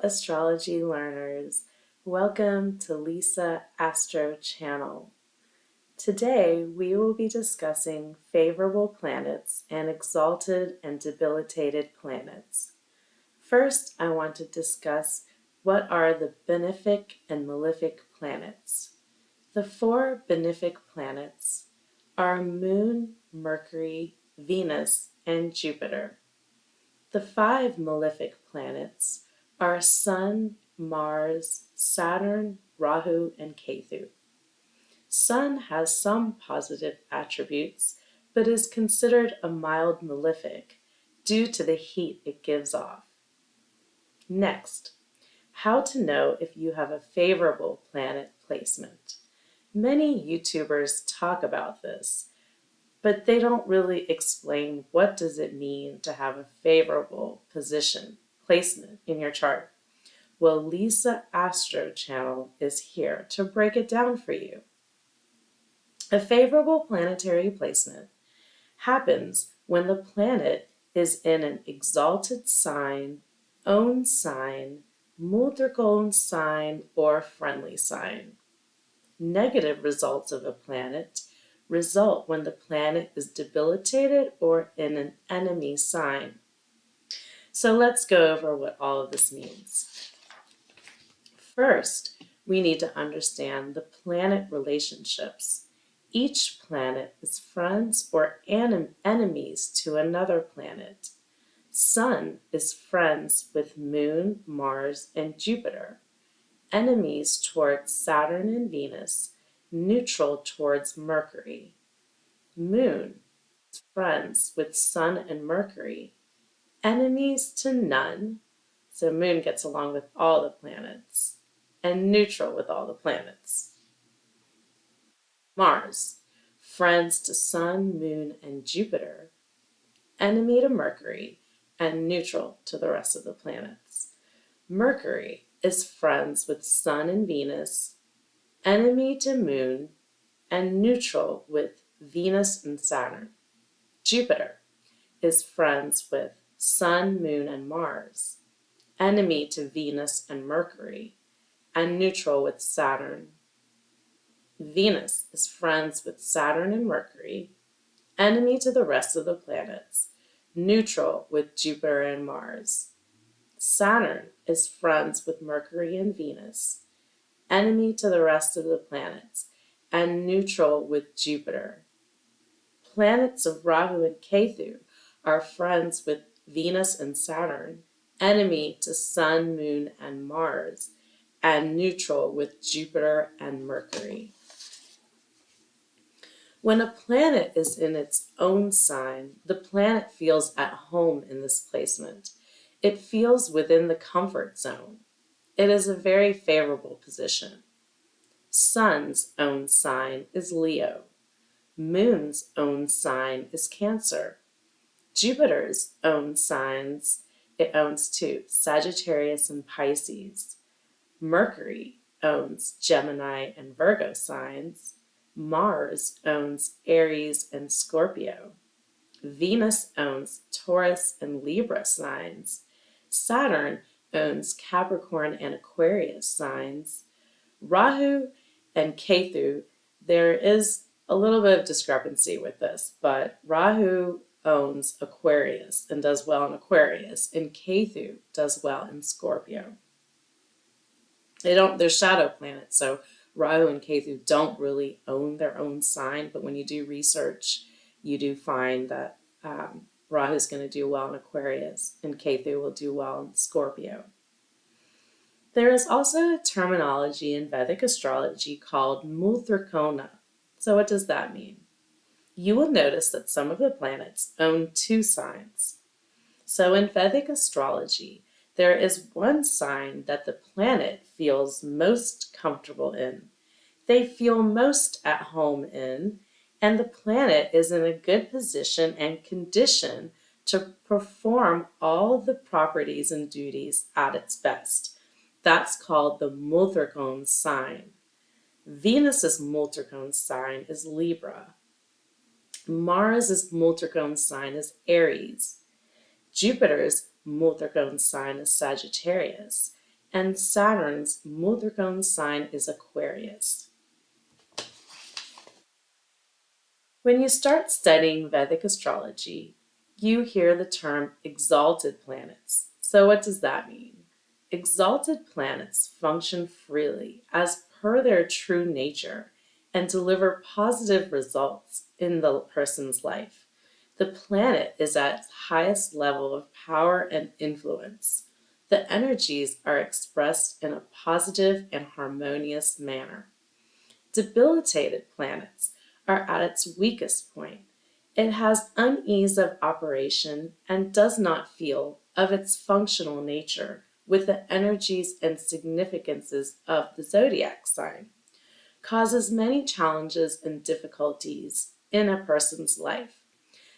astrology learners. Welcome to Lisa Astro Channel. Today we will be discussing favorable planets and exalted and debilitated planets. First, I want to discuss what are the Benefic and Malefic planets. The four Benefic planets are Moon, Mercury, Venus, and Jupiter. The five Malefic planets are Sun, Mars, Saturn, Rahu, and Ketu. Sun has some positive attributes, but is considered a mild malefic due to the heat it gives off. Next, how to know if you have a favorable planet placement. Many YouTubers talk about this, but they don't really explain what does it mean to have a favorable placement in your chart. Well, Lisa Astro Channel is here to break it down for you. A favorable planetary placement happens when the planet is in an exalted sign, own sign, Mooltrikon sign, or friendly sign. Negative results of a planet result when the planet is debilitated or in an enemy sign. So let's go over what all of this means. First, we need to understand the planet relationships. Each planet is friends or enemies to another planet. Sun is friends with Moon, Mars, and Jupiter, enemies towards Saturn and Venus, neutral towards Mercury. Moon is friends with Sun and Mercury, enemies to none, so Moon gets along with all the planets, and neutral with all the planets. Mars, friends to Sun, Moon, and Jupiter, enemy to Mercury, and neutral to the rest of the planets. Mercury is friends with Sun and Venus, enemy to Moon, and neutral with Venus and Saturn. Jupiter is friends with Sun, Moon, and Mars, enemy to Venus and Mercury, and neutral with Saturn. Venus is friends with Saturn and Mercury, enemy to the rest of the planets, neutral with Jupiter and Mars. Saturn is friends with Mercury and Venus, enemy to the rest of the planets, and neutral with Jupiter. Planets of Rahu and Ketu are friends with Venus and Saturn, enemy to Sun, Moon, and Mars, and neutral with Jupiter and Mercury. When a planet is in its own sign, the planet feels at home in this placement. It feels within the comfort zone. It is a very favorable position. Sun's own sign is Leo. Moon's own sign is Cancer. Jupiter's own signs, it owns two, Sagittarius and Pisces. Mercury owns Gemini and Virgo signs. Mars owns Aries and Scorpio. Venus owns Taurus and Libra signs. Saturn owns Capricorn and Aquarius signs. Rahu and Ketu, there is a little bit of discrepancy with this, but Rahu owns Aquarius and does well in Aquarius, and Ketu does well in Scorpio. They're shadow planets, so Rahu and Ketu don't really own their own sign, but when you do research, you do find that Rahu is going to do well in Aquarius and Ketu will do well in Scorpio. There is also a terminology in Vedic astrology called Mooltrikona. So what does that mean? You will notice that some of the planets own two signs. So in Vedic astrology, there is one sign that the planet feels most comfortable in. They feel most at home in, and the planet is in a good position and condition to perform all the properties and duties at its best. That's called the Mooltrikon sign. Venus's Mooltrikon sign is Libra. Mars's Mooltrikon sign is Aries. Jupiter's Mooltrikon sign is Sagittarius, and Saturn's Mooltrikon sign is Aquarius. When you start studying Vedic astrology, you hear the term exalted planets. So what does that mean? Exalted planets function freely as per their true nature and deliver positive results in the person's life. The planet is at its highest level of power and influence. The energies are expressed in a positive and harmonious manner. Debilitated planets are at its weakest point. It has unease of operation and does not feel of its functional nature with the energies and significances of the zodiac sign, causes many challenges and difficulties in a person's life.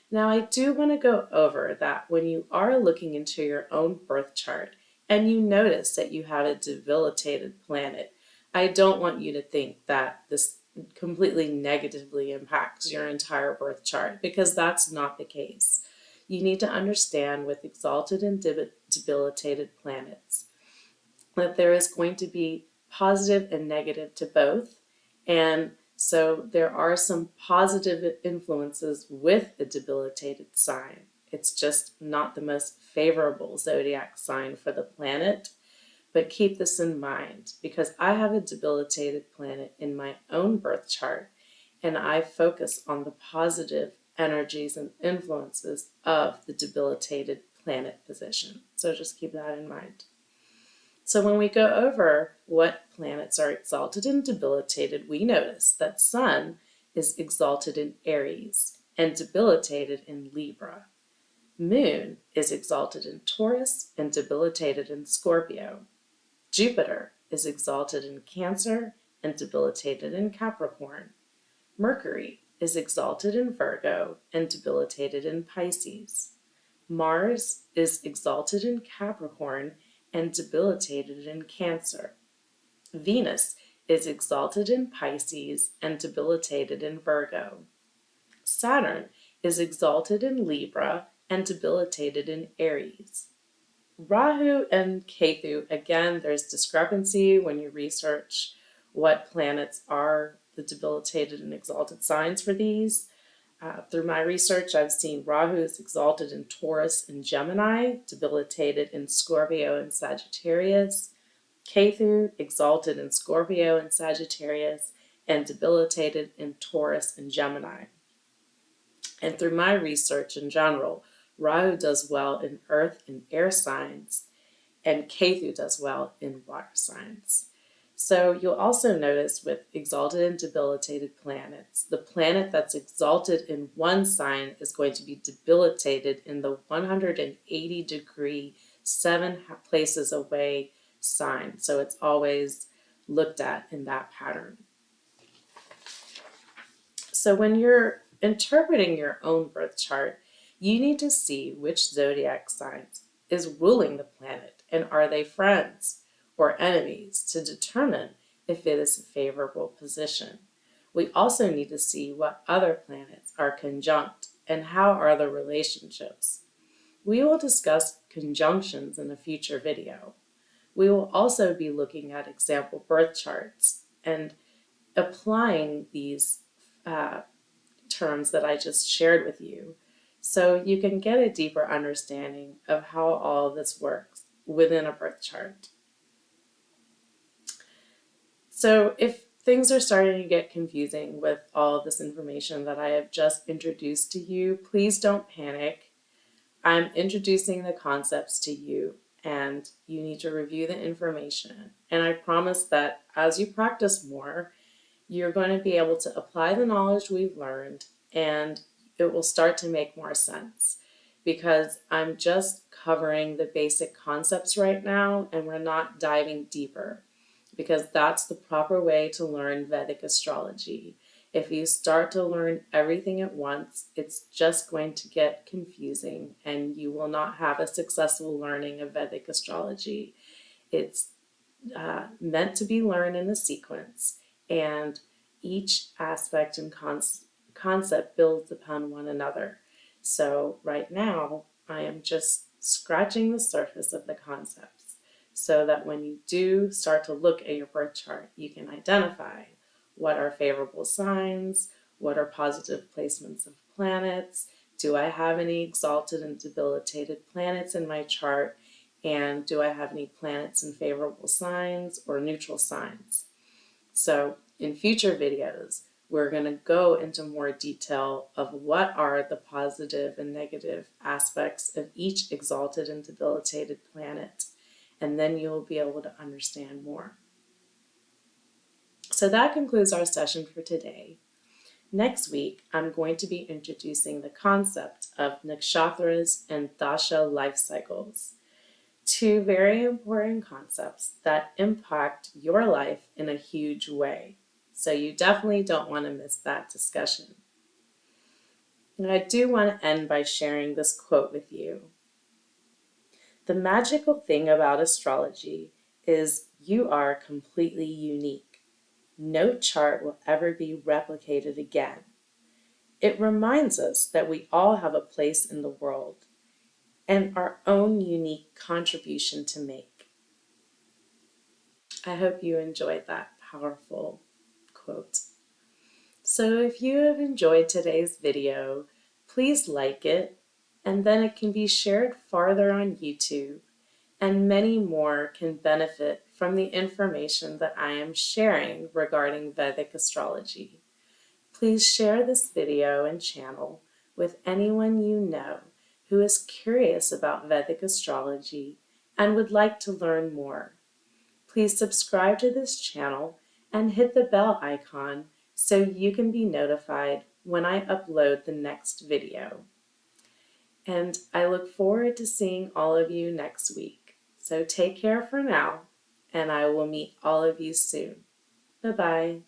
Now, I do want to go over that when you are looking into your own birth chart and you notice that you have a debilitated planet, I don't want you to think that this completely negatively impacts your entire birth chart, because that's not the case. You need to understand with exalted and debilitated planets that there is going to be positive and negative to both. And so there are some positive influences with the debilitated sign. It's just not the most favorable zodiac sign for the planet. But keep this in mind, because I have a debilitated planet in my own birth chart, and I focus on the positive energies and influences of the debilitated planet position. So just keep that in mind. So when we go over what planets are exalted and debilitated, we notice that Sun is exalted in Aries and debilitated in Libra. Moon is exalted in Taurus and debilitated in Scorpio. Jupiter is exalted in Cancer and debilitated in Capricorn. Mercury is exalted in Virgo and debilitated in Pisces. Mars is exalted in Capricorn and debilitated in Cancer. Venus is exalted in Pisces and debilitated in Virgo. Saturn is exalted in Libra and debilitated in Aries. Rahu and Ketu, again, there's discrepancy when you research what planets are the debilitated and exalted signs for these. Through my research, I've seen Rahu is exalted in Taurus and Gemini, debilitated in Scorpio and Sagittarius. Ketu exalted in Scorpio and Sagittarius, and debilitated in Taurus and Gemini. And through my research in general, Rahu does well in earth and air signs, and Ketu does well in water signs. So you'll also notice with exalted and debilitated planets, the planet that's exalted in one sign is going to be debilitated in the 180-degree, 7 places away sign. So it's always looked at in that pattern. So when you're interpreting your own birth chart, you need to see which zodiac signs is ruling the planet, and are they friends or enemies, to determine if it is a favorable position. We also need to see what other planets are conjunct and how are the relationships. We will discuss conjunctions in a future video. We will also be looking at example birth charts and applying these terms that I just shared with you, so you can get a deeper understanding of how all of this works within a birth chart. So if things are starting to get confusing with all of this information that I have just introduced to you, please don't panic. I'm introducing the concepts to you, and you need to review the information. And I promise that as you practice more, you're going to be able to apply the knowledge we've learned, and it will start to make more sense, because I'm just covering the basic concepts right now, and we're not diving deeper, because that's the proper way to learn Vedic astrology. If you start to learn everything at once, it's just going to get confusing, and you will not have a successful learning of Vedic astrology. It's meant to be learned in a sequence, and each aspect and concept builds upon one another. So right now, I am just scratching the surface of the concepts. so that when you do start to look at your birth chart, you can identify what are favorable signs, what are positive placements of planets, do I have any exalted and debilitated planets in my chart, and do I have any planets in favorable signs or neutral signs? So in future videos, we're going to go into more detail of what are the positive and negative aspects of each exalted and debilitated planet, and then you'll be able to understand more. So that concludes our session for today. Next week, I'm going to be introducing the concept of nakshatras and dasha life cycles, two very important concepts that impact your life in a huge way. So you definitely don't want to miss that discussion. And I do want to end by sharing this quote with you. The magical thing about astrology is you are completely unique. No chart will ever be replicated again. It reminds us that we all have a place in the world and our own unique contribution to make. I hope you enjoyed that powerful quote. So if you have enjoyed today's video, please like it, and then it can be shared farther on YouTube, and many more can benefit from the information that I am sharing regarding Vedic astrology. Please share this video and channel with anyone you know who is curious about Vedic astrology and would like to learn more. Please subscribe to this channel and hit the bell icon so you can be notified when I upload the next video. And I look forward to seeing all of you next week. So take care for now, and I will meet all of you soon. Bye-bye.